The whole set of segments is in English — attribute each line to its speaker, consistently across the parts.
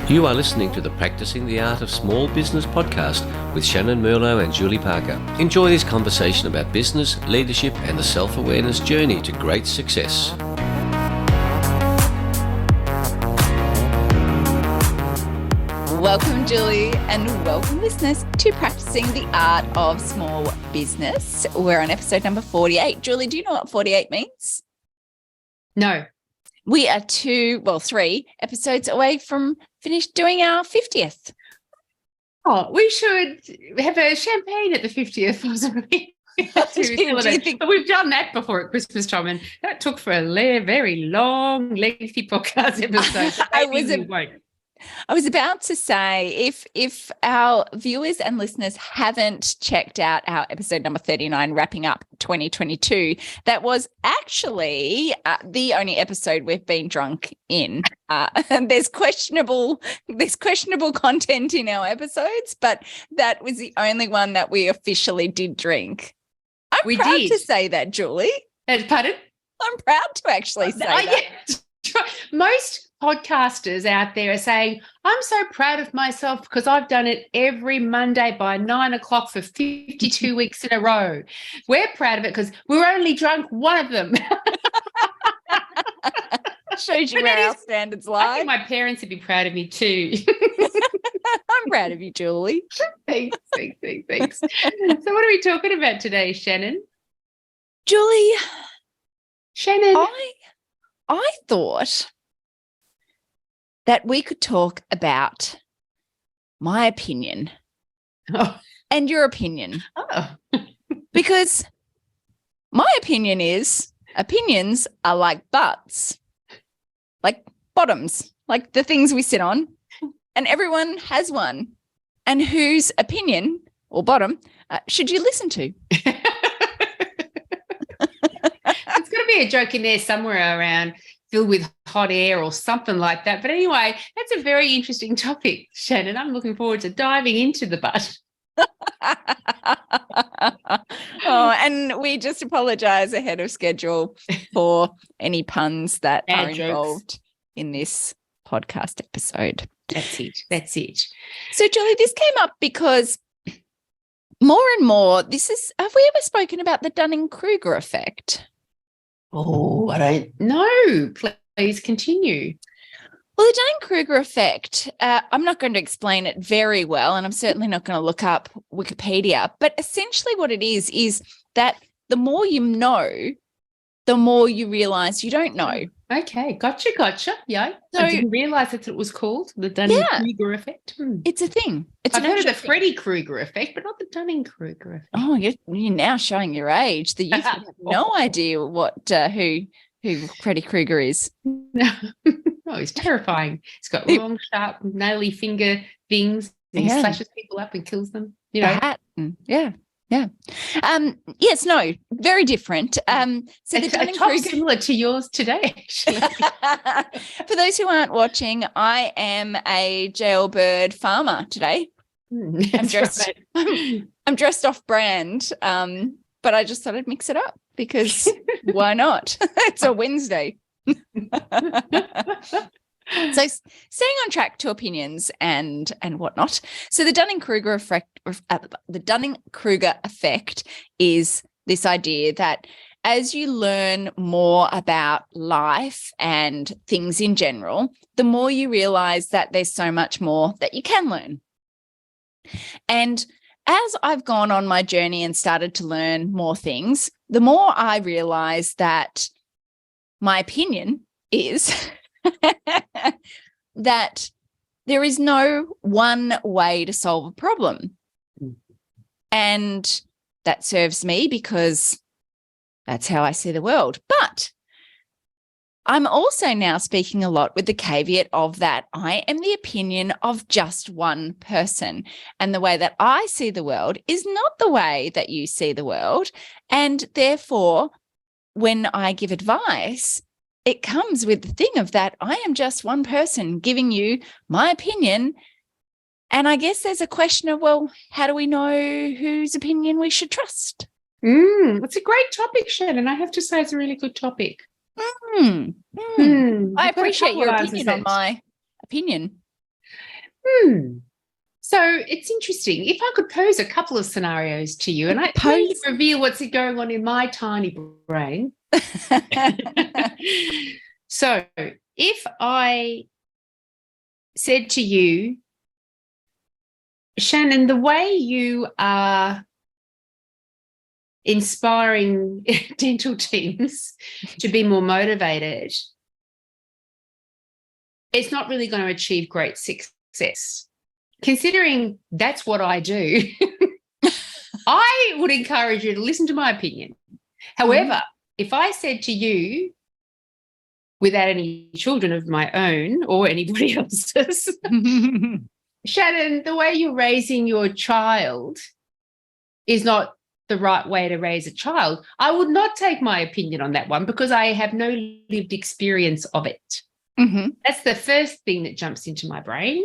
Speaker 1: You are listening to the Practicing the Art of Small Business podcast with Shannyn Merlo and Julie Parker. Enjoy this conversation about business, leadership, and the self-awareness journey to great success.
Speaker 2: Welcome, Julie, and welcome, listeners, to Practicing the Art of Small Business. We're on episode number 48. Julie, do you know what 48 means?
Speaker 3: No.
Speaker 2: We are 3 episodes away from finished doing our 50th.
Speaker 3: Oh, we should have a champagne at the 50th. But we've done that before at Christmas time, and that took for a very long, lengthy podcast episode.
Speaker 2: I was about to say, if our viewers and listeners haven't checked out our episode number 39, wrapping up 2022, that was actually the only episode we've been drunk in. There's questionable content in our episodes, but that was the only one that we officially did drink. I'm proud to say that, Julie.
Speaker 3: Pardon?
Speaker 2: I'm proud to actually say that.
Speaker 3: Yeah. Most podcasters out there are saying, I'm so proud of myself because I've done it every Monday by 9 o'clock for 52 weeks in a row. We're proud of it because we're only drunk one of them.
Speaker 2: Shows you where our standards lie.
Speaker 3: I think my parents would be proud of me too.
Speaker 2: I'm proud of you, Julie.
Speaker 3: Thanks. So what are we talking about today, Shannyn?
Speaker 2: Julie.
Speaker 3: Shannyn.
Speaker 2: I thought that we could talk about my opinion and your opinion. Because my opinion is opinions are like butts, like bottoms, like the things we sit on, and everyone has one. And whose opinion or bottom should you listen to?
Speaker 3: There's got to be a joke in there somewhere around filled with hot air or something like that. But anyway, that's a very interesting topic, Shannyn. I'm looking forward to diving into the butt.
Speaker 2: And we just apologise ahead of schedule for any puns that are involved in this podcast episode.
Speaker 3: That's it.
Speaker 2: So, Julie, this came up because more and more, have we ever spoken about the Dunning-Kruger effect?
Speaker 3: Oh, I don't know. Please continue.
Speaker 2: Well, the Dunning-Kruger effect, I'm not going to explain it very well, and I'm certainly not going to look up Wikipedia, but essentially what it is that the more you know, the more you realise you don't know.
Speaker 3: Okay, gotcha. Yeah,
Speaker 2: so,
Speaker 3: I didn't realise that it was called the Dunning-Kruger effect.
Speaker 2: It's a thing.
Speaker 3: I've heard of the Freddy Krueger effect, but not the Dunning-Kruger effect.
Speaker 2: Oh, you're now showing your age. The youth have no idea what who Freddy Krueger is.
Speaker 3: Oh, he's terrifying. He's got long, sharp, naily finger things. And he slashes people up and kills them. You know,
Speaker 2: yeah. Yes, no, very different. So the Dunning-Kruger,
Speaker 3: similar to yours today, actually.
Speaker 2: For those who aren't watching, I am a jailbird farmer today. I'm dressed off brand, but I just thought I'd mix it up because why not? It's a Wednesday. So staying on track to opinions and whatnot. So the Dunning-Kruger effect is this idea that as you learn more about life and things in general, the more you realize that there's so much more that you can learn. And as I've gone on my journey and started to learn more things, the more I realize that my opinion is that there is no one way to solve a problem. And that serves me because that's how I see the world. But I'm also now speaking a lot with the caveat of that I am the opinion of just one person. And the way that I see the world is not the way that you see the world. And therefore, when I give advice, it comes with the thing of that I am just one person giving you my opinion. And I guess there's a question of, well, how do we know whose opinion we should trust?
Speaker 3: It's a great topic, Shannyn. I have to say it's a really good topic.
Speaker 2: I appreciate your opinion on my opinion.
Speaker 3: So it's interesting. If I could pose a couple of scenarios to you, and I please reveal what's going on in my tiny brain. So if I said to you, Shannyn, the way you are inspiring dental teams to be more motivated, it's not really going to achieve great success. Considering that's what I do, I would encourage you to listen to my opinion. However, if I said to you, without any children of my own or anybody else's, Shannyn, the way you're raising your child is not the right way to raise a child, I would not take my opinion on that one because I have no lived experience of it. That's the first thing that jumps into my brain.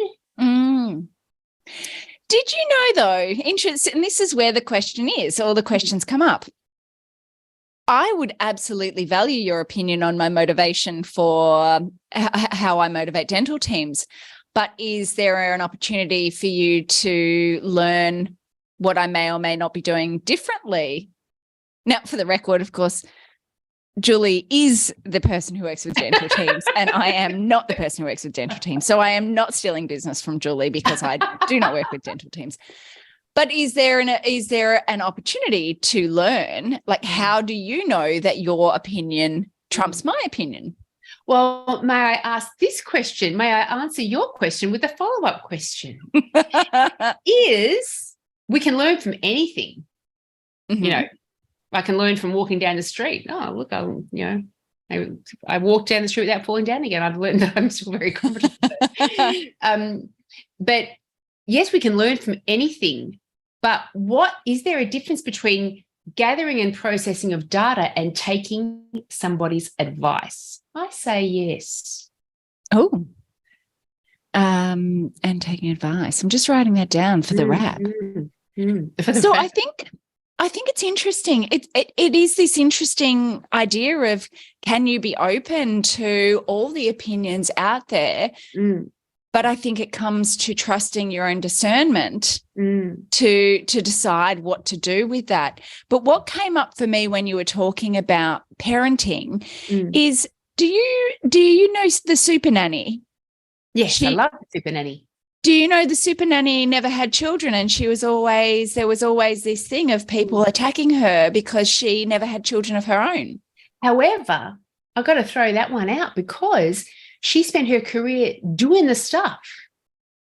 Speaker 2: Did you know, though, interesting, and this is where the question is, or the questions come up. I would absolutely value your opinion on my motivation for how I motivate dental teams, but is there an opportunity for you to learn what I may or may not be doing differently? Now, for the record, of course, Julie is the person who works with dental teams and I am not the person who works with dental teams. So I am not stealing business from Julie because I do not work with dental teams. But is there an opportunity to learn? Like, how do you know that your opinion trumps my opinion?
Speaker 3: Well, may I ask this question? May I answer your question with a follow-up question? Is we can learn from anything. You know, I can learn from walking down the street. Oh, look, I walked down the street without falling down again. I've learned that I'm still very confident. But yes, we can learn from anything. But what is there a difference between gathering and processing of data and taking somebody's advice? I say yes.
Speaker 2: Oh, and taking advice. I'm just writing that down for the wrap. So I think it's interesting. It is this interesting idea of, can you be open to all the opinions out there? But I think it comes to trusting your own discernment to decide what to do with that. But what came up for me when you were talking about parenting is, do you know the super nanny?
Speaker 3: Yes, I love the super nanny.
Speaker 2: Do you know the super nanny never had children, and there was always this thing of people attacking her because she never had children of her own?
Speaker 3: However, I've got to throw that one out because she spent her career doing the stuff.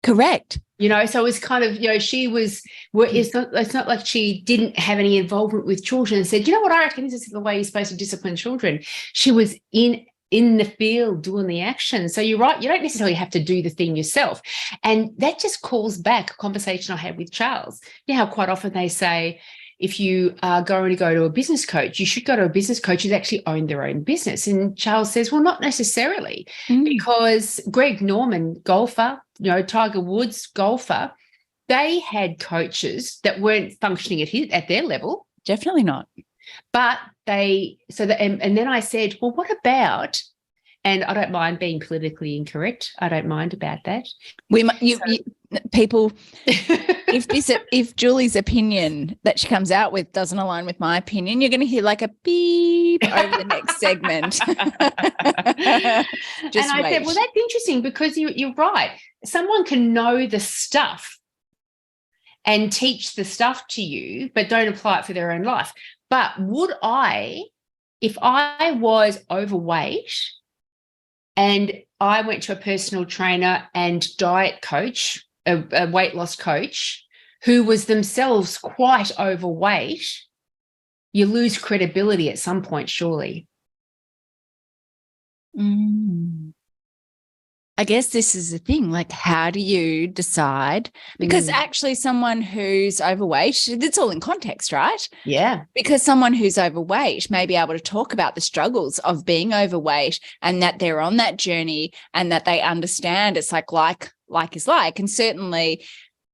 Speaker 2: Correct.
Speaker 3: You know, so it's kind of, it's not like she didn't have any involvement with children and said, you know what, I reckon this is the way you're supposed to discipline children. She was in the field doing the action. So you're right, you don't necessarily have to do the thing yourself. And that just calls back a conversation I had with Charles. You know how quite often they say, if you are going to go to a business coach, you should go to a business coach who's actually owned their own business. And Charles says, well, not necessarily, because Greg Norman, golfer, Tiger Woods, golfer, they had coaches that weren't functioning at their level.
Speaker 2: Definitely not.
Speaker 3: But and then I said, well, what about, and I don't mind being politically incorrect. I don't mind about that.
Speaker 2: People, if Julie's opinion that she comes out with doesn't align with my opinion, you're going to hear like a beep over the next segment.
Speaker 3: I said, well, that's interesting because you're right. Someone can know the stuff and teach the stuff to you, but don't apply it for their own life. But would I, if I was overweight and I went to a personal trainer and diet coach, a weight loss coach, who was themselves quite overweight, you lose credibility at some point, surely.
Speaker 2: I guess this is the thing, like, how do you decide? Because actually someone who's overweight, it's all in context, right?
Speaker 3: Yeah. Because
Speaker 2: someone who's overweight may be able to talk about the struggles of being overweight and that they're on that journey and that they understand it's like is like. And certainly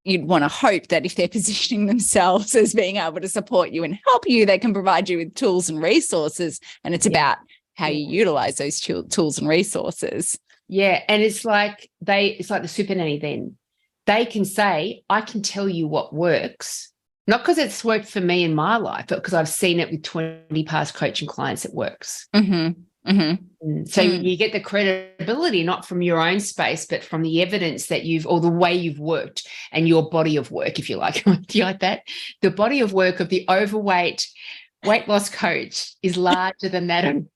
Speaker 2: you'd want to hope that if they're positioning themselves as being able to support you and help you, they can provide you with tools and resources. And it's about how you utilize those tools and resources.
Speaker 3: Yeah, and it's like the super nanny then. they can say, I can tell you what works, not because it's worked for me in my life, but because I've seen it with 20 past coaching clients, it works.
Speaker 2: Mm-hmm. Mm-hmm.
Speaker 3: So you get the credibility, not from your own space, but from the evidence that or the way you've worked and your body of work, if you like. Do you like that? The body of work of the overweight weight loss coach is larger than that of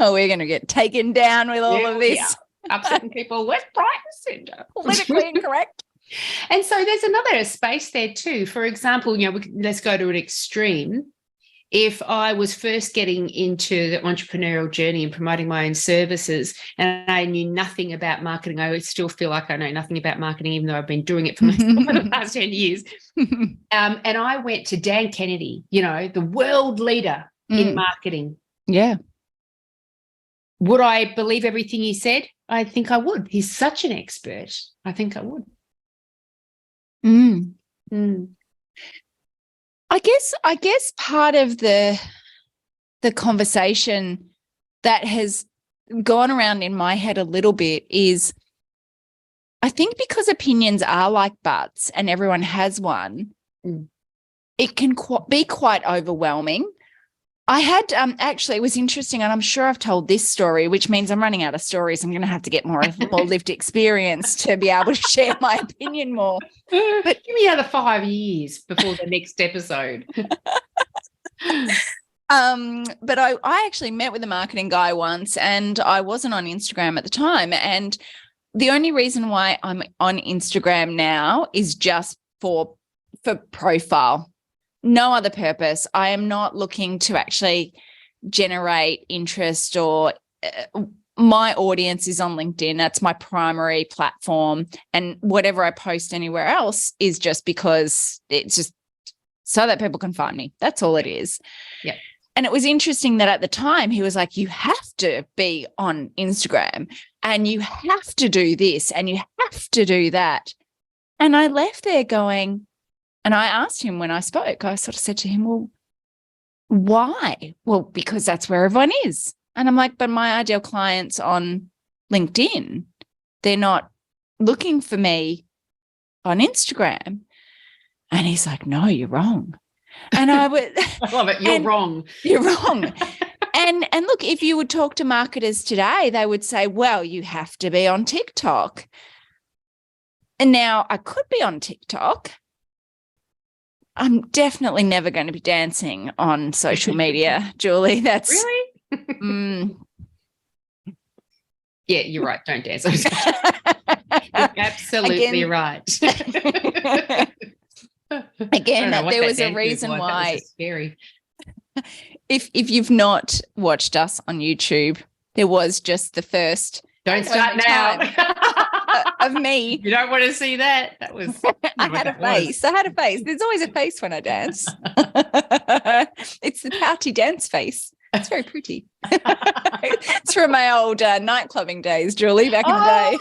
Speaker 2: oh, we're going to get taken down with all of this.
Speaker 3: Yeah. Upsetting people left, right, and centre.
Speaker 2: Politically incorrect.
Speaker 3: And so there's another space there too. For example, let's go to an extreme. If I was first getting into the entrepreneurial journey and promoting my own services and I knew nothing about marketing, I would still feel like I know nothing about marketing, even though I've been doing it for myself for the past 10 years. And I went to Dan Kennedy, the world leader in marketing.
Speaker 2: Yeah.
Speaker 3: Would I believe everything he said? I think I would. He's such an expert. I think I would.
Speaker 2: I guess part of the conversation that has gone around in my head a little bit is I think because opinions are like butts and everyone has one, it can be quite overwhelming. I had actually, it was interesting, and I'm sure I've told this story, which means I'm running out of stories. I'm going to have to get more lived experience to be able to share my opinion more.
Speaker 3: But give me another 5 years before the next episode.
Speaker 2: But I actually met with a marketing guy once, and I wasn't on Instagram at the time. And the only reason why I'm on Instagram now is just for profile. No other purpose. I am not looking to actually generate interest or my audience is on LinkedIn. That's my primary platform. And whatever I post anywhere else is just because it's just so that people can find me. That's all it is.
Speaker 3: Yeah.
Speaker 2: And it was interesting that at the time he was like, you have to be on Instagram and you have to do this and you have to do that. And I left there going, and I asked him when I spoke, I sort of said to him, well, why? Well, because that's where everyone is. And I'm like, but my ideal clients on LinkedIn, they're not looking for me on Instagram. And he's like, no, you're wrong. And I would
Speaker 3: I love it. You're wrong.
Speaker 2: You're wrong. And look, if you would talk to marketers today, they would say, well, you have to be on TikTok. And now I could be on TikTok. I'm definitely never going to be dancing on social media, Julie. That's
Speaker 3: really? Yeah, you're right. Don't dance. You're absolutely right.
Speaker 2: Again, there was a reason why.
Speaker 3: Scary.
Speaker 2: If you've not watched us on YouTube, there was just the first.
Speaker 3: Don't start now.
Speaker 2: Of me.
Speaker 3: You don't want to see that. That was.
Speaker 2: I had a face. There's always a face when I dance. It's the pouty dance face. It's very pretty. It's from my old nightclubbing days, Julie, back in the day.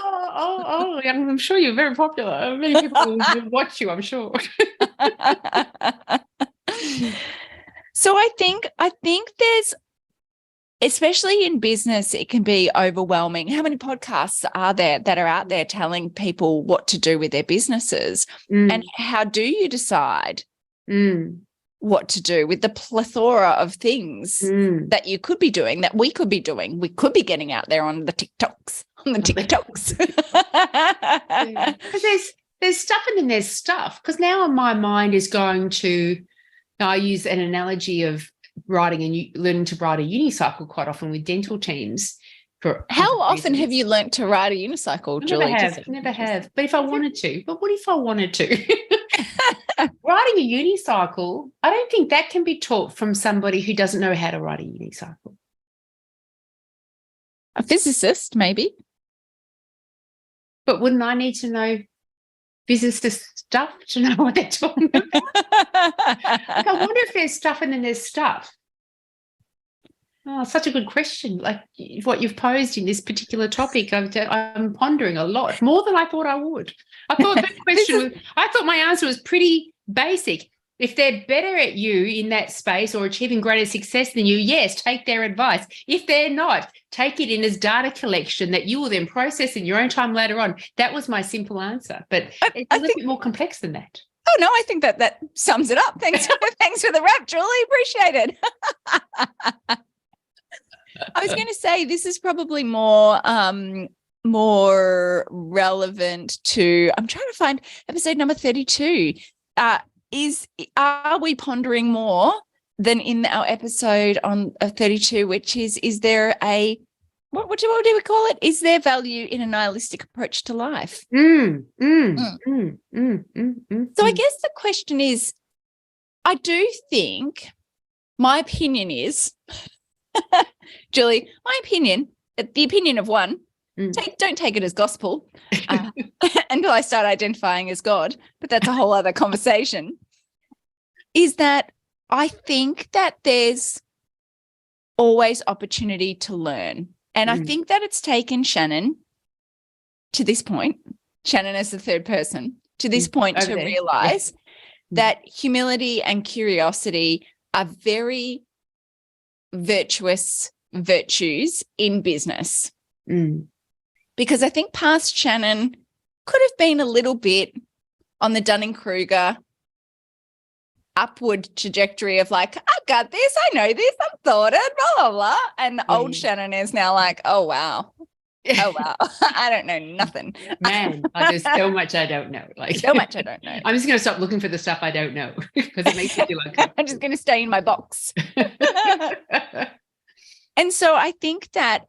Speaker 3: I'm sure you're very popular. Many people will watch you, I'm sure.
Speaker 2: So I think there's, especially in business, it can be overwhelming. How many podcasts are there that are out there telling people what to do with their businesses? And how do you decide what to do with the plethora of things that you could be doing, that we could be doing? We could be getting out there on the TikToks.
Speaker 3: Yeah. There's stuff and then there's stuff. Because now my mind is going to, I use an analogy of learning to ride a unicycle quite often with dental teams.
Speaker 2: How often have you learnt to ride a unicycle, Julie?
Speaker 3: Never have. But if I wanted to, what if I wanted to? Riding a unicycle, I don't think that can be taught from somebody who doesn't know how to ride a unicycle.
Speaker 2: A physicist, maybe.
Speaker 3: But wouldn't I need to know physicist stuff to know what they're talking about? I wonder if there's stuff and then there's stuff. Oh, such a good question. Like what you've posed in this particular topic, I'm pondering a lot, more than I thought I would. I thought that question I thought my answer was pretty basic. If they're better at you in that space or achieving greater success than you, yes, take their advice. If they're not, take it in as data collection that you will then process in your own time later on. That was my simple answer, but it's a little bit more complex than that.
Speaker 2: Oh, no, I think that sums it up. Thanks for the wrap, Julie. Appreciate it. I was going to say this is probably more relevant to, I'm trying to find episode number 32. Are we pondering more than in our episode on 32, which is there a, what do we call it? Is there value in a nihilistic approach to life? So I guess the question is, I do think my opinion is, Julie, the opinion of one, don't take it as gospel until I start identifying as God, but that's a whole other conversation, is that I think that there's always opportunity to learn. And I think that it's taken Shannyn to this point, Shannyn as the third person, to this point to realize that humility and curiosity are very virtuous virtues in business. Because I think past Shannyn could have been a little bit on the Dunning-Kruger upward trajectory of like, I've got this, I know this, I'm sorted, blah, blah, blah. And the old Shannyn is now like, oh, wow. I don't know nothing.
Speaker 3: Man, there's so much I don't know. Like
Speaker 2: so much I don't know.
Speaker 3: I'm just going to stop looking for the stuff I don't know because it makes me feel uncomfortable.
Speaker 2: I'm just going to stay in my box. And so I think that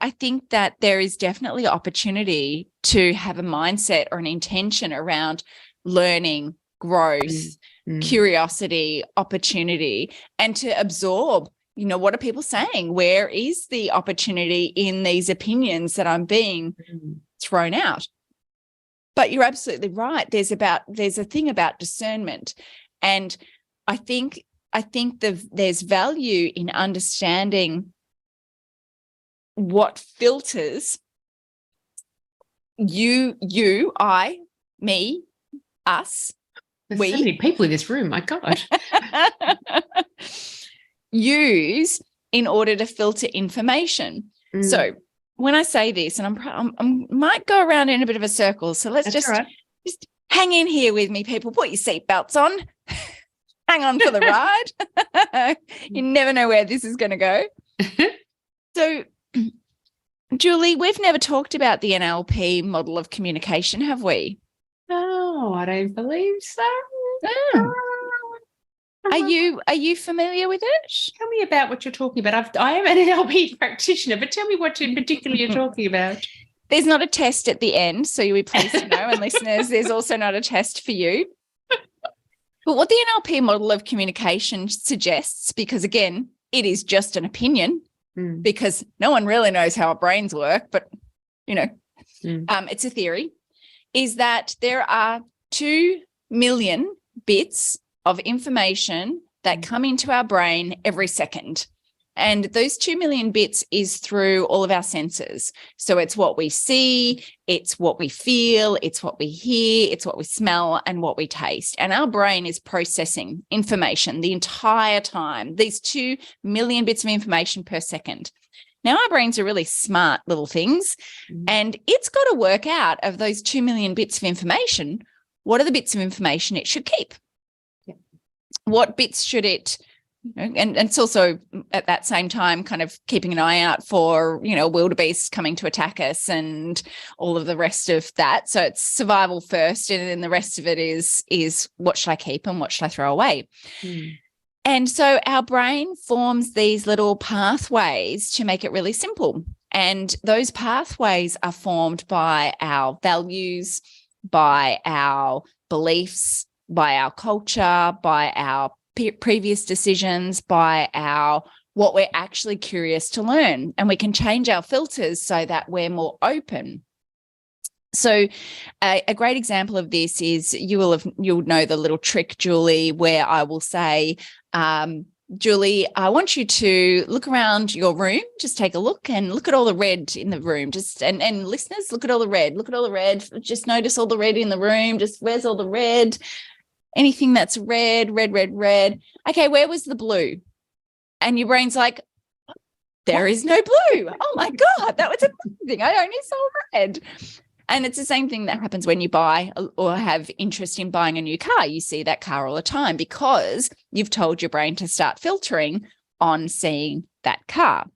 Speaker 2: there is definitely opportunity to have a mindset or an intention around learning, growth, curiosity, opportunity, and to absorb, what are people saying? Where is the opportunity in these opinions that I'm being thrown out? But you're absolutely right. There's a thing about discernment. And I think there's value in understanding what filters you, I, me, us.
Speaker 3: There's so many people in this room, my God.
Speaker 2: use in order to filter information. So when I say this, and I might go around in a bit of a circle, so let's just hang in here with me, people. Put your seatbelts on. Hang on for the ride. You never know where this is going to go. So, Julie, we've never talked about the NLP model of communication, have we?
Speaker 3: No, I don't believe so.
Speaker 2: Are you familiar with it?
Speaker 3: Tell me about what you're talking about. I am an NLP practitioner, but tell me what in particular you're talking about.
Speaker 2: There's not a test at the end, so you'll be pleased to know, and listeners, there's also not a test for you. But what the NLP model of communication suggests, because again, it is just an opinion, because no one really knows how our brains work, but it's a theory, is that there are 2 million bits of information that come into our brain every second. And those 2 million bits is through all of our senses. So it's what we see, it's what we feel, it's what we hear, it's what we smell, and what we taste. And our brain is processing information the entire time, these 2 million bits of information per second. Now, our brains are really smart little things, and it's got to work out of those 2 million bits of information, what are the bits of information it should keep? What bits should it, and it's also at that same time kind of keeping an eye out for, wildebeest coming to attack us and all of the rest of that. So it's survival first, and then the rest of it is what should I keep and what should I throw away? And so our brain forms these little pathways to make it really simple. And those pathways are formed by our values, by our beliefs, by our culture, by our previous decisions, by our what we're actually curious to learn. And we can change our filters so that we're more open. So a great example of this is you'll know the little trick, Julie, where I will say, Julie, I want you to look around your room, just take a look and look at all the red in the room. And listeners, look at all the red, just notice all the red in the room, just where's all the red? anything that's red, red, red, red. Okay, where was the blue? And your brain's like, there is no blue. Oh my God, that was amazing. I only saw red. And it's the same thing that happens when you buy or have interest in buying a new car. You see that car all the time because you've told your brain to start filtering on seeing that car.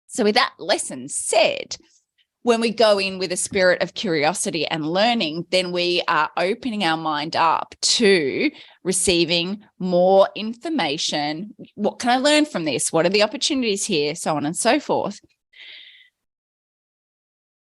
Speaker 2: So with that lesson said, when we go in with a spirit of curiosity and learning, then we are opening our mind up to receiving more information. What can I learn from this? What are the opportunities here? So on and so forth.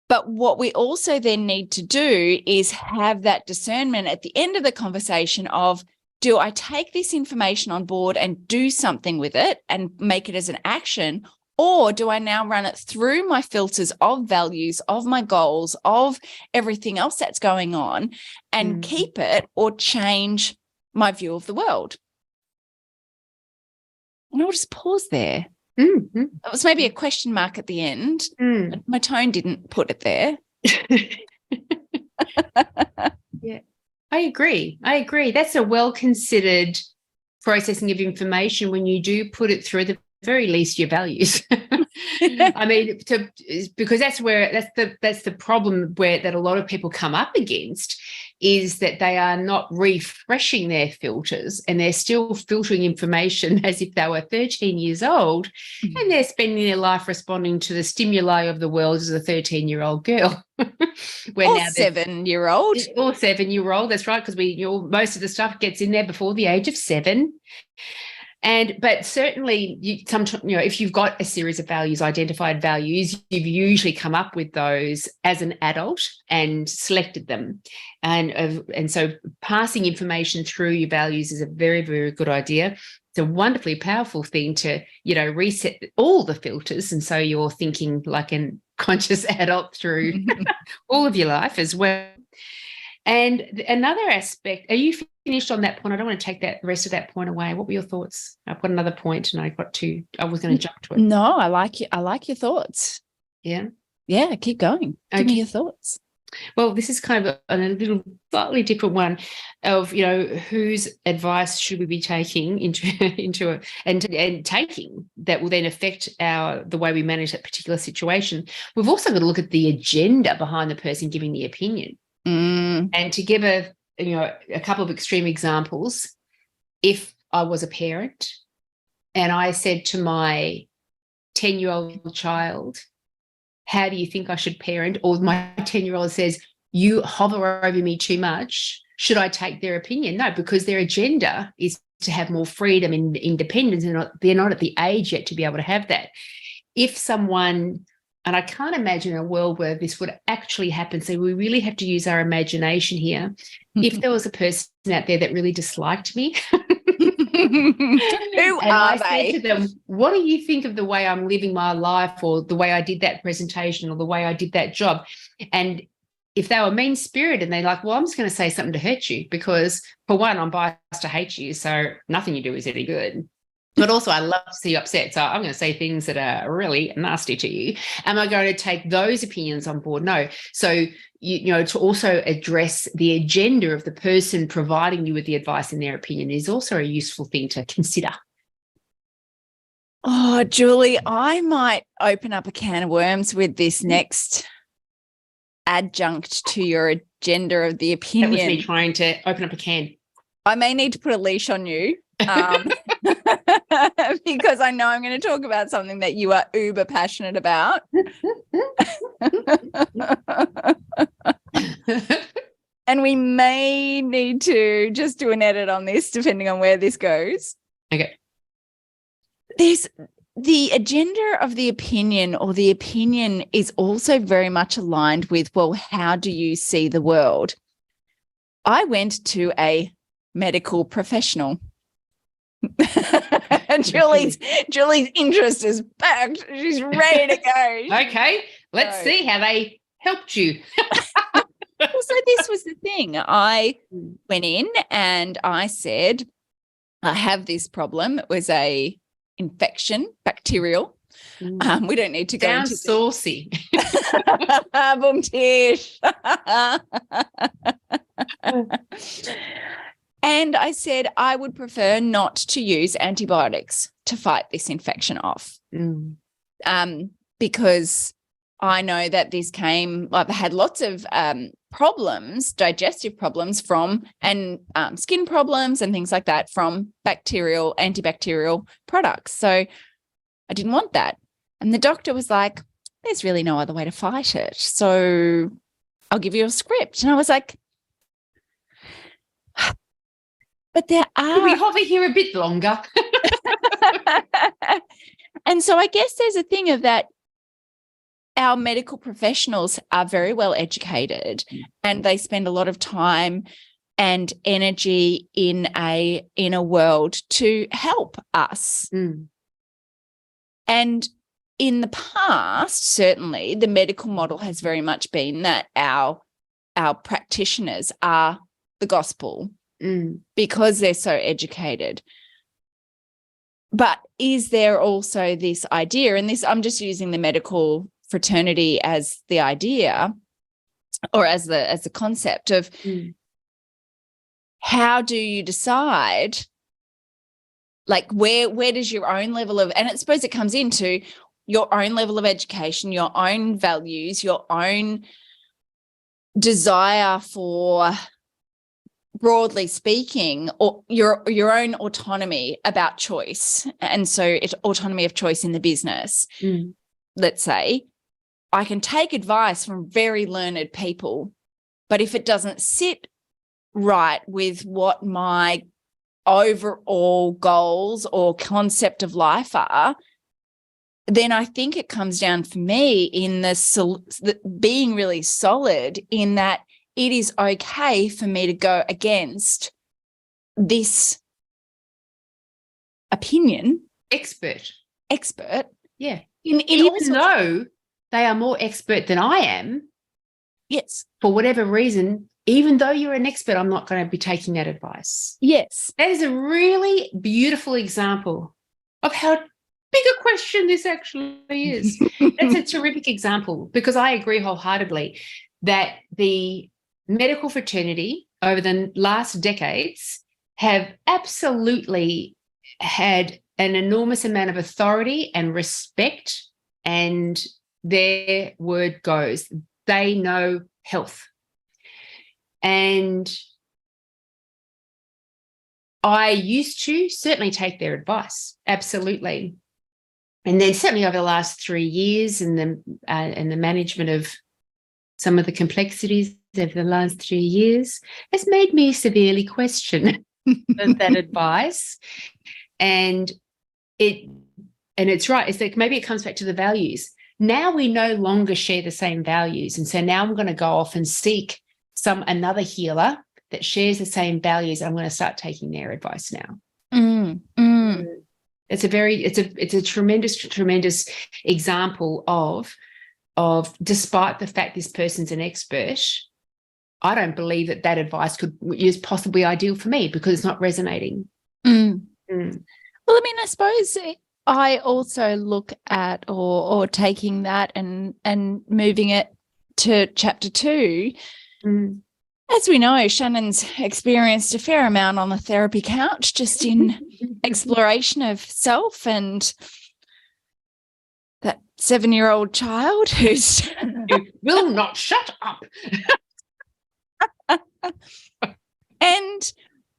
Speaker 2: But what we also then need to do is have that discernment at the end of the conversation of, do I take this information on board and do something with it and make it as an action? Or do I now run it through my filters of values, of my goals, of everything else that's going on and keep it or change my view of the world? And I'll just pause there.
Speaker 3: Mm-hmm.
Speaker 2: It was maybe a question mark at the end. But my tone didn't put it there.
Speaker 3: Yeah, I agree. That's a well-considered processing of information when you do put it through the very least your values. I mean, because that's the problem that a lot of people come up against is that they are not refreshing their filters and they're still filtering information as if they were 13 years old, and they're spending their life responding to the stimuli of the world as a 13-year-old girl.
Speaker 2: Or 7-year-old.
Speaker 3: Or 7-year-old, that's right, because most of the stuff gets in there before the age of 7. But certainly, if you've got a series of values, identified values, you've usually come up with those as an adult and selected them. And so passing information through your values is a very, very good idea. It's a wonderfully powerful thing to, reset all the filters. And so you're thinking like a conscious adult through all of your life as well. And another aspect, are you finished on that point? I don't want to take the rest of that point away. What were your thoughts? I've got another point and I was going to jump to it.
Speaker 2: No, I like your thoughts.
Speaker 3: Yeah.
Speaker 2: Yeah, keep going. Give me your thoughts.
Speaker 3: Well, this is kind of a little slightly different one of, whose advice should we be taking and taking that will then affect the way we manage that particular situation. We've also got to look at the agenda behind the person giving the opinion. And to give a couple of extreme examples, if I was a parent and I said to my 10-year-old child, how do you think I should parent? Or my 10-year-old says, you hover over me too much. Should I take their opinion? No, because their agenda is to have more freedom and independence. And they're not at the age yet to be able to have that. If someone... And I can't imagine a world where this would actually happen. So we really have to use our imagination here. If there was a person out there that really disliked me, I said to them, what do you think of the way I'm living my life, or the way I did that presentation, or the way I did that job? And if they were mean-spirited and they're like, well, I'm just going to say something to hurt you because, for one, I'm biased to hate you, so nothing you do is any good. But also, I love to see you upset. So I'm going to say things that are really nasty to you. Am I going to take those opinions on board? No. So, to also address the agenda of the person providing you with the advice in their opinion is also a useful thing to consider.
Speaker 2: Oh, Julie, I might open up a can of worms with this next adjunct to your agenda of the opinion.
Speaker 3: That was me trying to open up a can.
Speaker 2: I may need to put a leash on you. Because I know I'm going to talk about something that you are uber passionate about. And we may need to just do an edit on this depending on where this goes.
Speaker 3: Okay.
Speaker 2: There's the agenda of the opinion, or the opinion is also very much aligned with, well, how do you see the world? I went to a medical professional. Julie's interest is packed. She's ready to go.
Speaker 3: Okay, let's see how they helped you.
Speaker 2: So this was the thing. I went in and I said, I have this problem. It was a infection, bacterial. We don't need to go into
Speaker 3: saucy.
Speaker 2: Boom tish. And I said I would prefer not to use antibiotics to fight this infection off. Because I know that I've had lots of problems, digestive problems and skin problems and things like that from antibacterial products. So I didn't want that. And the doctor was like, there's really no other way to fight it. So I'll give you a script. And I was like, but there are.
Speaker 3: Can we hover here a bit longer?
Speaker 2: And so I guess there's a thing of that. Our medical professionals are very well educated and they spend a lot of time and energy in a world to help us. And in the past, certainly, the medical model has very much been that our practitioners are the gospel because they're so educated. But is there also this idea, and this I'm just using the medical fraternity as the idea or as the concept of how do you decide, like where does your own level of, and I suppose it comes into your own level of education, your own values, your own desire for, broadly speaking, or your own autonomy about choice. And so it's autonomy of choice in the business. Let's say I can take advice from very learned people, but if it doesn't sit right with what my overall goals or concept of life are, then I think it comes down for me in the being really solid in that it is okay for me to go against this opinion.
Speaker 3: Expert. Yeah. Even though they are more expert than I am.
Speaker 2: Yes.
Speaker 3: For whatever reason, even though you're an expert, I'm not going to be taking that advice.
Speaker 2: Yes.
Speaker 3: That is a really beautiful example of how big a question this actually is. That's a terrific example because I agree wholeheartedly that the medical fraternity over the last decades have absolutely had an enormous amount of authority and respect, and their word goes. They know health. And I used to certainly take their advice, absolutely. And then certainly over the last 3 years and the management of some of the complexities over the last 3 years has made me severely question that advice. And it's right. It's like maybe it comes back to the values. Now we no longer share the same values. And so now I'm going to go off and seek another healer that shares the same values. I'm going to start taking their advice now. It's a tremendous example of despite the fact this person's an expert, I don't believe that advice is possibly ideal for me because it's not resonating.
Speaker 2: Well, I mean, I suppose I also look at or taking that and moving it to chapter 2. As we know, Shannon's experienced a fair amount on the therapy couch, just in exploration of self and that 7-year-old child who's
Speaker 3: you will not shut up.
Speaker 2: And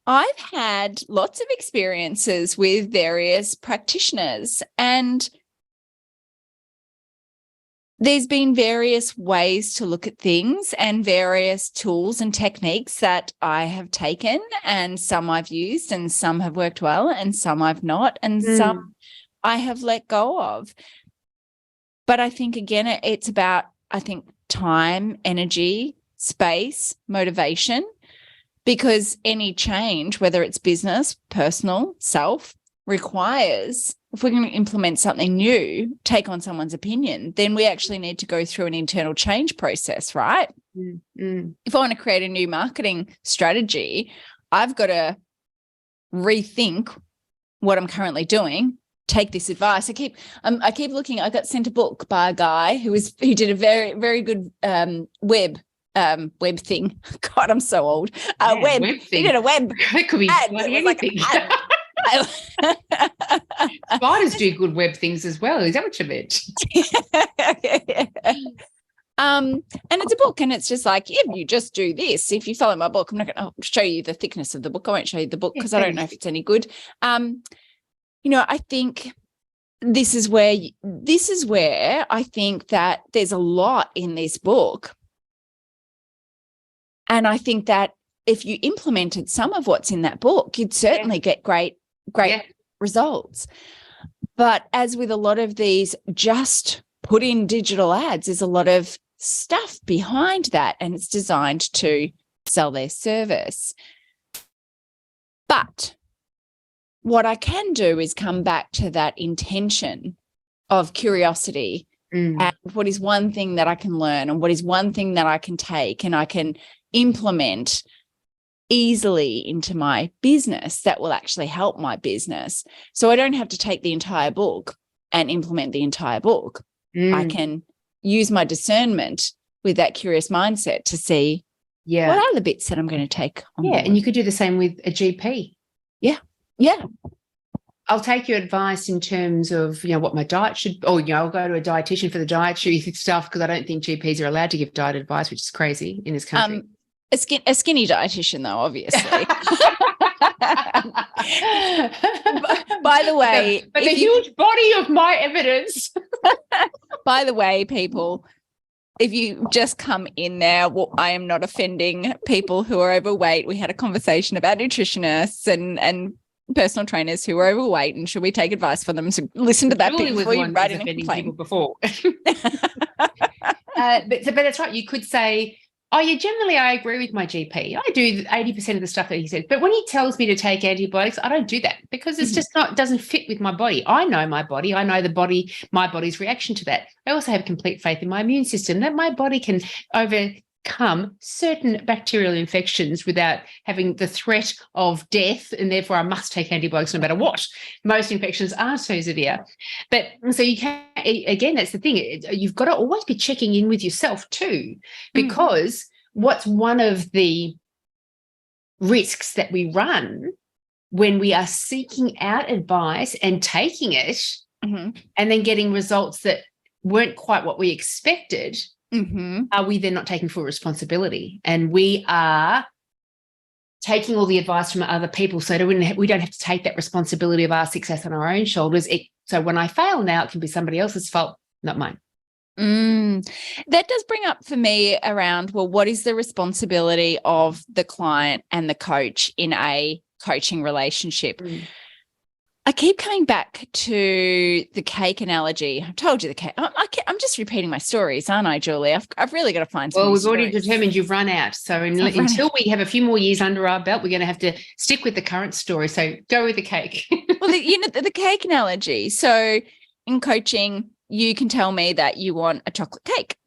Speaker 2: I've had lots of experiences with various practitioners, and there's been various ways to look at things and various tools and techniques that I have taken, and some I've used and some have worked well and some I've not, and some I have let go of. But I think, again, it's about, time, energy, space, motivation, because any change, whether it's business, personal, self, requires, if we're going to implement something new, take on someone's opinion, then we actually need to go through an internal change process, right? If I want to create a new marketing strategy, I've got to rethink what I'm currently doing, take this advice. I keep looking. I got sent a book by a guy who did a very, very good web web thing. God, I'm so old.
Speaker 3: Yeah,
Speaker 2: Web.
Speaker 3: web
Speaker 2: He
Speaker 3: thing.
Speaker 2: did a web.
Speaker 3: That could be
Speaker 2: ad.
Speaker 3: bloody
Speaker 2: It was like
Speaker 3: anything.
Speaker 2: an
Speaker 3: Spiders do good web things as well. Is that what you meant?
Speaker 2: And it's a book, and it's just like, if you just do this, if you follow my book, I'm not going to show you the thickness of the book. I won't show you the book because I don't know if it's any good. I think this is where I think that there's a lot in this book. And I think that if you implemented some of what's in that book, you'd certainly get great results. But as with a lot of these just put in digital ads, there's a lot of stuff behind that, and it's designed to sell their service. But what I can do is come back to that intention of curiosity and what is one thing that I can learn, and what is one thing that I can take and I can implement easily into my business that will actually help my business. So I don't have to take the entire book and implement the entire book. I can use my discernment with that curious mindset to see what are the bits that I'm going to take on board.
Speaker 3: And you could do the same with a GP.
Speaker 2: Yeah.
Speaker 3: I'll take your advice in terms of, what my diet should, or, I'll go to a dietitian for the dietary stuff, because I don't think GPs are allowed to give diet advice, which is crazy in this country.
Speaker 2: A skinny dietitian, though, obviously. By the way,
Speaker 3: but the huge body of my evidence.
Speaker 2: By the way, people, if you just come in there, I am not offending people who are overweight. We had a conversation about nutritionists and personal trainers who are overweight, and should we take advice from them? So listen to that bit before you write in a complaint.
Speaker 3: Before. But that's right. You could say, generally I agree with my GP. I do 80% of the stuff that he said. But when he tells me to take antibiotics, I don't do that, because it's just doesn't fit with my body. I know my body. I know my body's reaction to that. I also have complete faith in my immune system that my body can overcome certain bacterial infections without having the threat of death, and therefore I must take antibiotics no matter what. Most infections are so severe. But so you can, again, that's the thing. You've got to always be checking in with yourself too, because what's one of the risks that we run when we are seeking out advice and taking it and then getting results that weren't quite what we expected, are we then not taking full responsibility? And we are taking all the advice from other people, so we don't have to take that responsibility of our success on our own shoulders. So when I fail now, it can be somebody else's fault, not mine.
Speaker 2: That does bring up for me around, well, what is the responsibility of the client and the coach in a coaching relationship? I keep coming back to the cake analogy. I told you the cake. I'm just repeating my stories, aren't I, Julie? I've really got to find some.
Speaker 3: Well, we've already determined you've run out. So until we have a few more years under our belt, we're going to have to stick with the current story. So go with the cake.
Speaker 2: Well, the cake analogy. So in coaching, you can tell me that you want a chocolate cake,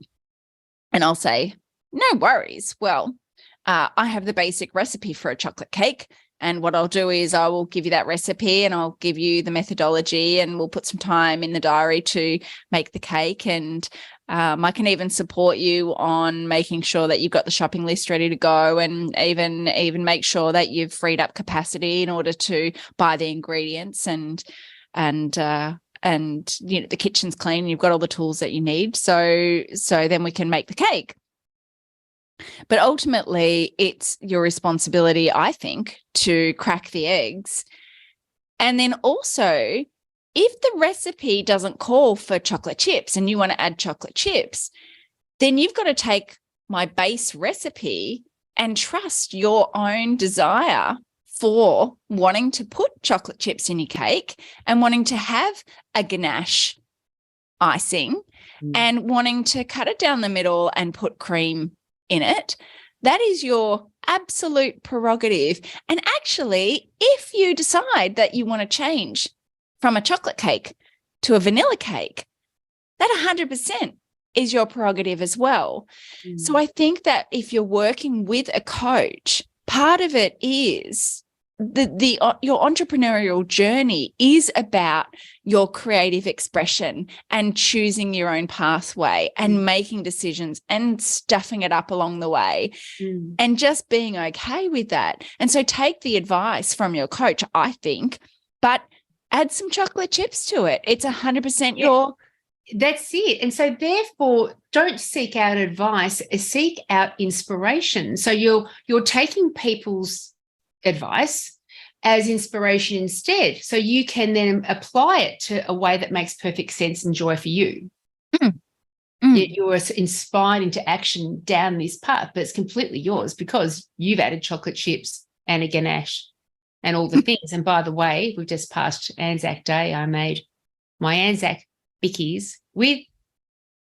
Speaker 2: and I'll say, no worries. Well, I have the basic recipe for a chocolate cake. And what I'll do is I will give you that recipe, and I'll give you the methodology, and we'll put some time in the diary to make the cake. And I can even support you on making sure that you've got the shopping list ready to go, and even make sure that you've freed up capacity in order to buy the ingredients and the kitchen's clean. You've got all the tools that you need. So then we can make the cake. But ultimately, it's your responsibility, I think, to crack the eggs. And then also, if the recipe doesn't call for chocolate chips and you want to add chocolate chips, then you've got to take my base recipe and trust your own desire for wanting to put chocolate chips in your cake and wanting to have a ganache icing and wanting to cut it down the middle and put cream in it. That is your absolute prerogative. And actually, if you decide that you want to change from a chocolate cake to a vanilla cake, that 100% is your prerogative as well. So I think that if you're working with a coach, part of it is your entrepreneurial journey is about your creative expression and choosing your own pathway and making decisions and stuffing it up along the way and just being okay with that. And so take the advice from your coach, I think, but add some chocolate chips to it. It's 100% your...
Speaker 3: That's it. And so therefore, don't seek out advice, seek out inspiration. So you're taking people's advice as inspiration instead. So you can then apply it to a way that makes perfect sense and joy for you. You're inspired into action down this path, but it's completely yours because you've added chocolate chips and a ganache and all the things. And by the way, we've just passed Anzac Day. I made my Anzac bickies with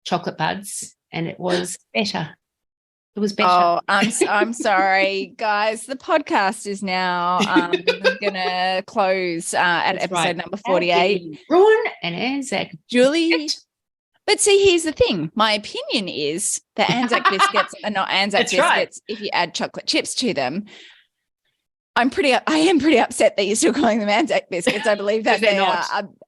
Speaker 3: chocolate buds, and it was better. It was better.
Speaker 2: Oh, I'm sorry, guys. The podcast is now going to close at
Speaker 3: That's
Speaker 2: episode
Speaker 3: right.
Speaker 2: number 48.
Speaker 3: Ruin an Anzac,
Speaker 2: Julie. But see, here's the thing. My opinion is that Anzac biscuits are not Anzac
Speaker 3: That's
Speaker 2: biscuits if you add chocolate chips to them. I am pretty upset that you're still calling them Anzac biscuits. I believe that they are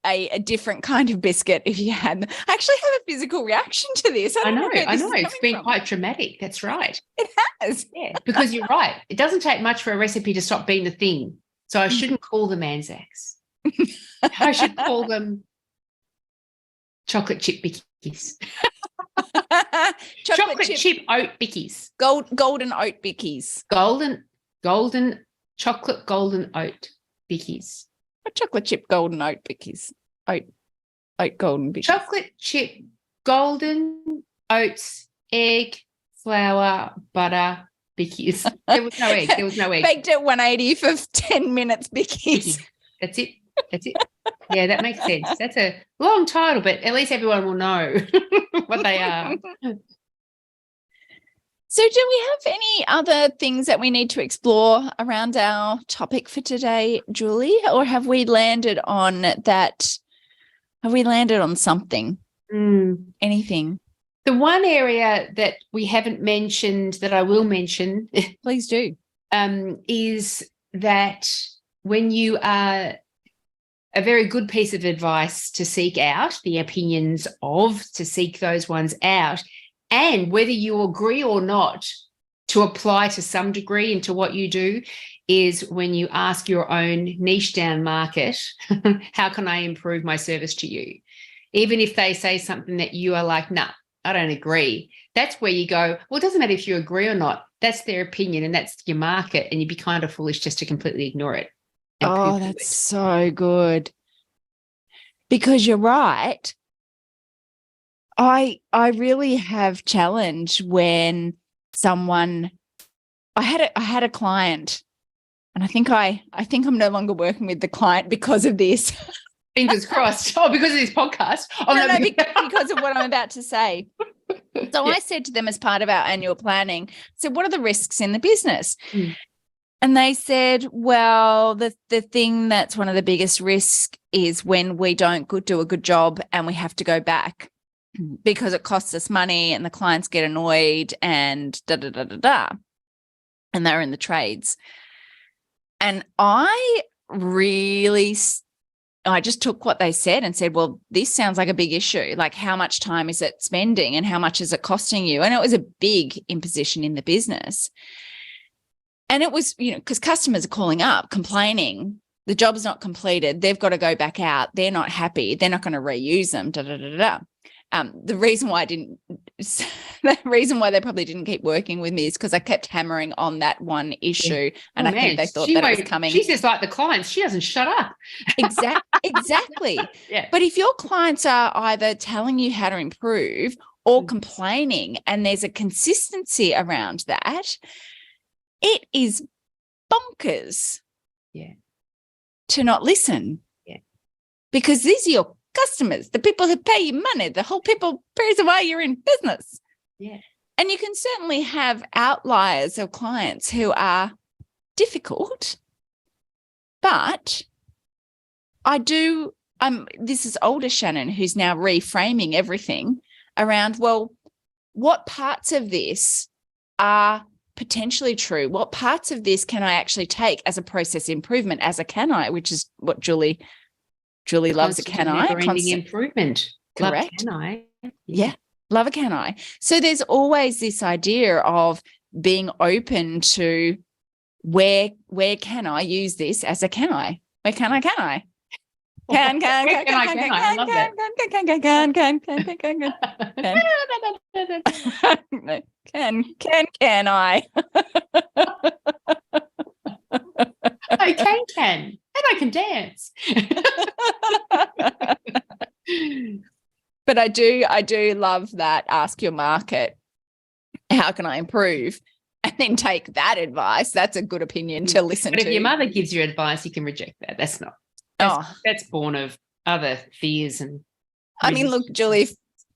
Speaker 2: a different kind of biscuit if you had them. I actually have a physical reaction to this. I know.
Speaker 3: It's been quite traumatic. That's right.
Speaker 2: It has.
Speaker 3: Yeah, because you're right. It doesn't take much for a recipe to stop being the thing. So I shouldn't call them Anzacs. I should call them chocolate chip bickies. chocolate chip oat bickies.
Speaker 2: Golden oat bickies.
Speaker 3: Chocolate golden oat bickies.
Speaker 2: What chocolate chip golden oat bickies? Oat golden bickies.
Speaker 3: Chocolate chip golden oats, egg, flour, butter, bickies. There was no egg.
Speaker 2: Baked at 180 for 10 minutes bickies.
Speaker 3: That's it. Yeah, that makes sense. That's a long title, but at least everyone will know what they are.
Speaker 2: So do we have any other things that we need to explore around our topic for today, Julie, or have we landed on that? Have we landed on something? Anything?
Speaker 3: The one area that we haven't mentioned that I will mention,
Speaker 2: please do,
Speaker 3: is that when you are a very good piece of advice to seek out the opinions of, to seek those ones out, and whether you agree or not to apply to some degree into what you do, is when you ask your own niche down market, how can I improve my service to you? Even if they say something that you are like, nah, I don't agree. That's where you go, well, it doesn't matter if you agree or not. That's their opinion and that's your market, and you'd be kind of foolish just to completely ignore it.
Speaker 2: Oh, that's so good. Because you're right. I really have challenge when someone, I had a client, and I think I'm no longer working with the client because of this.
Speaker 3: Fingers crossed. Oh, because of this podcast. Oh,
Speaker 2: no, because of what I'm about to say. So I said to them as part of our annual planning, what are the risks in the business? And they said, well, the thing that's one of the biggest risks is when we don't do a good job and we have to go back because it costs us money and the clients get annoyed and da-da-da-da-da. And they're in the trades. And I just took what they said and said, well, this sounds like a big issue. Like, how much time is it spending and how much is it costing you? And it was a big imposition in the business. And it was, because customers are calling up, complaining, the job's not completed, they've got to go back out, they're not happy, they're not going to reuse them, da-da-da-da-da. The reason why they probably didn't keep working with me is because I kept hammering on that one issue, and I think they thought that it was coming.
Speaker 3: She's just like the clients; she doesn't shut up.
Speaker 2: Exactly.
Speaker 3: Yeah.
Speaker 2: But if your clients are either telling you how to improve or complaining, and there's a consistency around that, it is bonkers.
Speaker 3: Yeah.
Speaker 2: To not listen.
Speaker 3: Yeah.
Speaker 2: Because these are your customers, the people who pay you money, the whole reason why you're in business.
Speaker 3: Yeah.
Speaker 2: And you can certainly have outliers of clients who are difficult, but this is older Shannyn who's now reframing everything around, well, what parts of this are potentially true? What parts of this can I actually take as a process improvement, as a can I, which is what Julie loves, a can I.
Speaker 3: Never-ending improvement.
Speaker 2: Correct.
Speaker 3: Love, can I?
Speaker 2: Yeah. Love a can I. So there's always this idea of being open to where can I use this as a can I? Where can I? Can I love that. Can I?
Speaker 3: I can. And I can dance.
Speaker 2: But I do love that. Ask your market, how can I improve? And then take that advice. That's a good opinion to listen to.
Speaker 3: But if your mother gives you advice, you can reject that. That's born of other fears and
Speaker 2: I mean, look, Julie,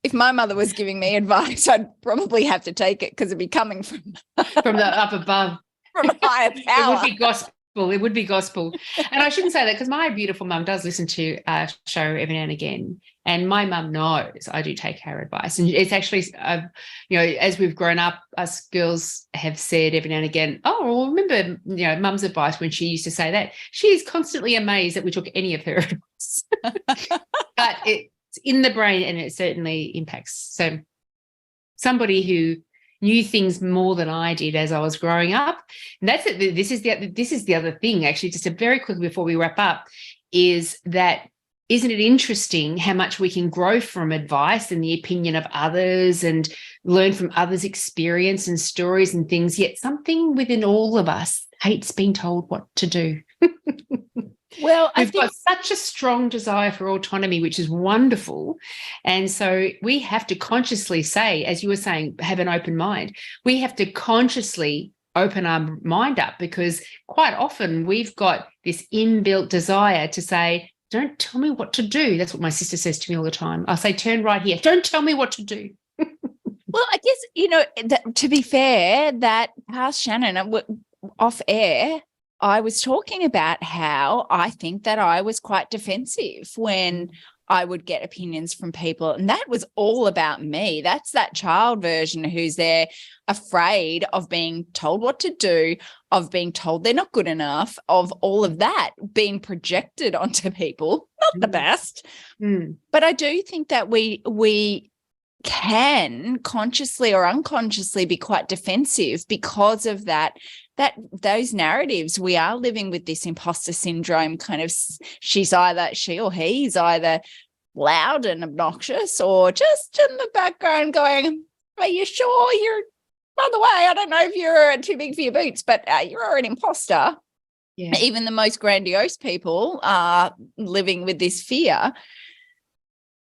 Speaker 2: if my mother was giving me advice, I'd probably have to take it because it'd be coming from
Speaker 3: the up above,
Speaker 2: from a higher power.
Speaker 3: It would be gospel. It would be gospel. And I shouldn't say that because my beautiful mum does listen to our show every now and again. And my mum knows I do take her advice. And it's actually, as we've grown up, us girls have said every now and again, oh, well, remember, mum's advice when she used to say that. She is constantly amazed that we took any of her advice. But it's in the brain and it certainly impacts. So somebody who knew things more than I did as I was growing up. And that's it. This is the other thing, actually, just a very quick before we wrap up, is that isn't it interesting how much we can grow from advice and the opinion of others and learn from others' experience and stories and things, yet something within all of us hates being told what to do.
Speaker 2: Well,
Speaker 3: we've got such a strong desire for autonomy, which is wonderful. And so we have to consciously say, as you were saying, have an open mind. We have to consciously open our mind up because quite often we've got this inbuilt desire to say, don't tell me what to do. That's what my sister says to me all the time. I'll say, turn right here. Don't tell me what to do.
Speaker 2: Well, I guess, to be fair, that past Shannyn, off air, I was talking about how I think that I was quite defensive when I would get opinions from people. And that was all about me. That's that child version who's there afraid of being told what to do, of being told they're not good enough, of all of that being projected onto people. Not the best. But I do think that we can consciously or unconsciously be quite defensive because of those narratives. We are living with this imposter syndrome, kind of she or he's either loud and obnoxious or just in the background going, are you sure you're, by the way, I don't know if you're too big for your boots, but you're an imposter. Yeah. Even the most grandiose people are living with this fear.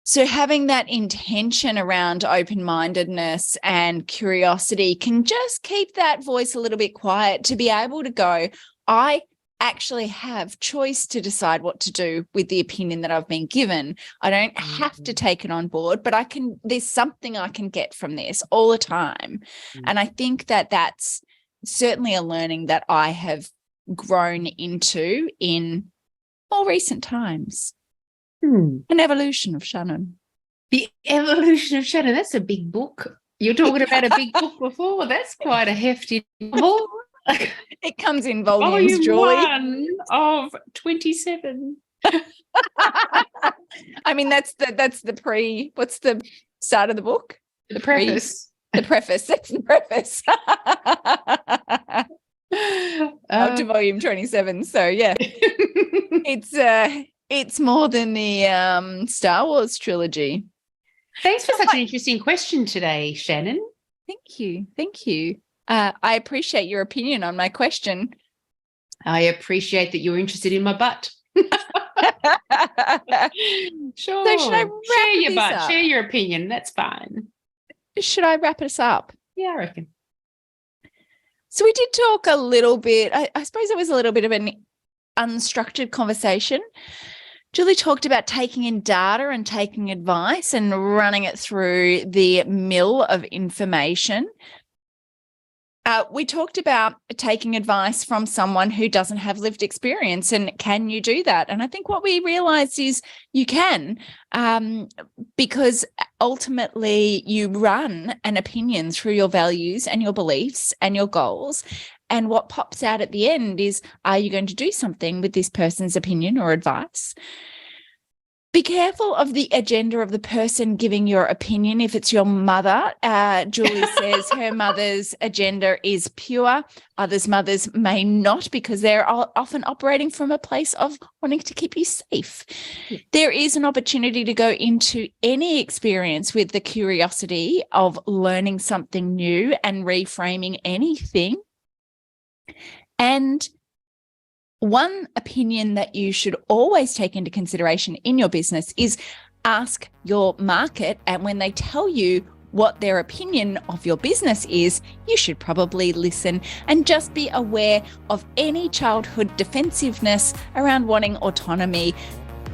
Speaker 2: So having that intention around open-mindedness and curiosity can just keep that voice a little bit quiet to be able to go, I actually have choice to decide what to do with the opinion that I've been given. I don't have to take it on board, but there's something I can get from this all the time. And I think that that's certainly a learning that I have grown into in more recent times. An evolution of Shannyn.
Speaker 3: The evolution of Shannyn. That's a big book. You're talking about a big book before. That's quite a hefty novel.
Speaker 2: It comes in volumes, Julie.
Speaker 3: 1 of 27.
Speaker 2: I mean, that's the what's the start of the book?
Speaker 3: The preface.
Speaker 2: The preface. That's the preface. Up to volume 27. So yeah. It's more than the Star Wars trilogy.
Speaker 3: Thanks for such an interesting question today, Shannyn.
Speaker 2: Thank you. I appreciate your opinion on my question.
Speaker 3: I appreciate that you're interested in my butt. Sure.
Speaker 2: So should I
Speaker 3: share your butt?
Speaker 2: Up?
Speaker 3: Share your opinion. That's fine.
Speaker 2: Should I wrap us up?
Speaker 3: Yeah, I reckon.
Speaker 2: So we did talk a little bit. I suppose it was a little bit of an unstructured conversation. Julie talked about taking in data and taking advice and running it through the mill of information. We talked about taking advice from someone who doesn't have lived experience, and can you do that? And I think what we realized is you can, because ultimately you run an opinion through your values and your beliefs and your goals. And what pops out at the end is, are you going to do something with this person's opinion or advice? Be careful of the agenda of the person giving your opinion. If it's your mother, Julie says her mother's agenda is pure. Others' mothers may not, because they're often operating from a place of wanting to keep you safe. There is an opportunity to go into any experience with the curiosity of learning something new and reframing anything. And one opinion that you should always take into consideration in your business is ask your market. And when they tell you what their opinion of your business is, you should probably listen, and just be aware of any childhood defensiveness around wanting autonomy.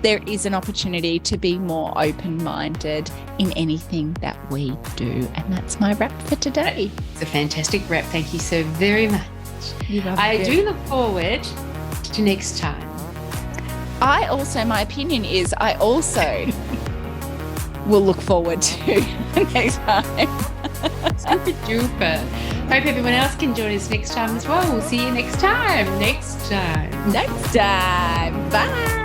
Speaker 2: There is an opportunity to be more open-minded in anything that we do. And that's my wrap for today.
Speaker 3: It's a fantastic wrap. Thank you so very much. I do look forward to next time.
Speaker 2: My opinion is I also will look forward to next time.
Speaker 3: Super duper. Hope everyone else can join us next time as well. We'll see you next time. Next time.
Speaker 2: Bye.